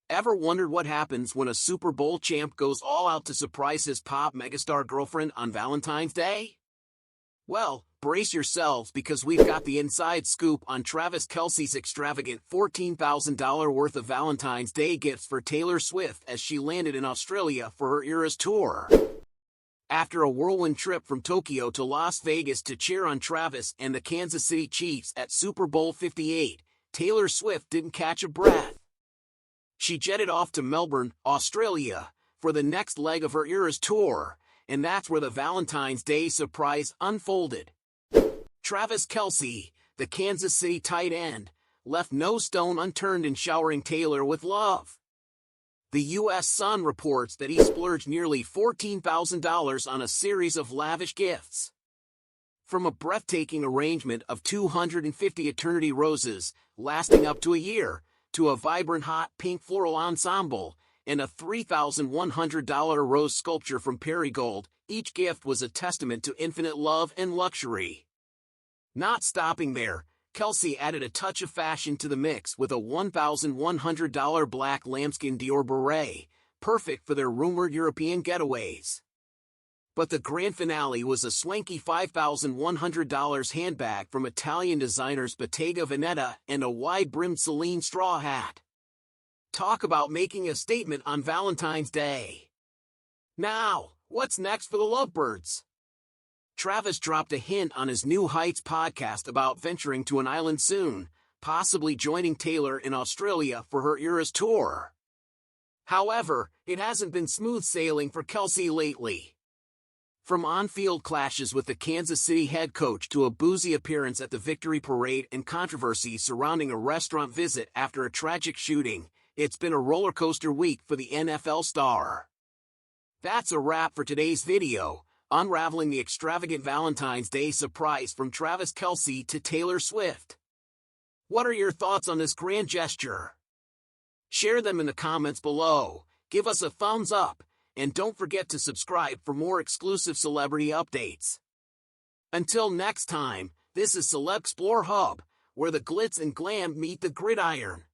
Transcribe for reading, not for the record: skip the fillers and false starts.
Ever wondered what happens when a Super Bowl champ goes all out to surprise his pop megastar girlfriend on Valentine's Day? Well, brace yourselves because we've got the inside scoop on Travis Kelce's extravagant $14,000 worth of Valentine's Day gifts for Taylor Swift as she landed in Australia for her Eras tour. After a whirlwind trip from Tokyo to Las Vegas to cheer on Travis and the Kansas City Chiefs at Super Bowl LVIII, Taylor Swift didn't catch a breath. She jetted off to Melbourne, Australia, for the next leg of her Eras tour, and that's where the Valentine's Day surprise unfolded. Travis Kelce, the Kansas City tight end, left no stone unturned in showering Taylor with love. The U.S. Sun reports that he splurged nearly $14,000 on a series of lavish gifts. From a breathtaking arrangement of 250 eternity roses, lasting up to a year, to a vibrant hot pink floral ensemble, and a $3,100 rose sculpture from Perigold, each gift was a testament to infinite love and luxury. Not stopping there, Kelce added a touch of fashion to the mix with a $1,100 black lambskin Dior beret, perfect for their rumored European getaways. But the grand finale was a swanky $5,100 handbag from Italian designers Bottega Veneta and a wide-brimmed Celine straw hat. Talk about making a statement on Valentine's Day. Now, what's next for the lovebirds? Travis dropped a hint on his New Heights podcast about venturing to an island soon, possibly joining Taylor in Australia for her Eras tour. However, it hasn't been smooth sailing for Kelce lately. From on-field clashes with the Kansas City head coach to a boozy appearance at the victory parade and controversy surrounding a restaurant visit after a tragic shooting, it's been a roller coaster week for the NFL star. That's a wrap for today's video, unraveling the extravagant Valentine's Day surprise from Travis Kelce to Taylor Swift. What are your thoughts on this grand gesture? Share them in the comments below, give us a thumbs up, and don't forget to subscribe for more exclusive celebrity updates. Until next time, this is Celeb Explore Hub, where the glitz and glam meet the gridiron.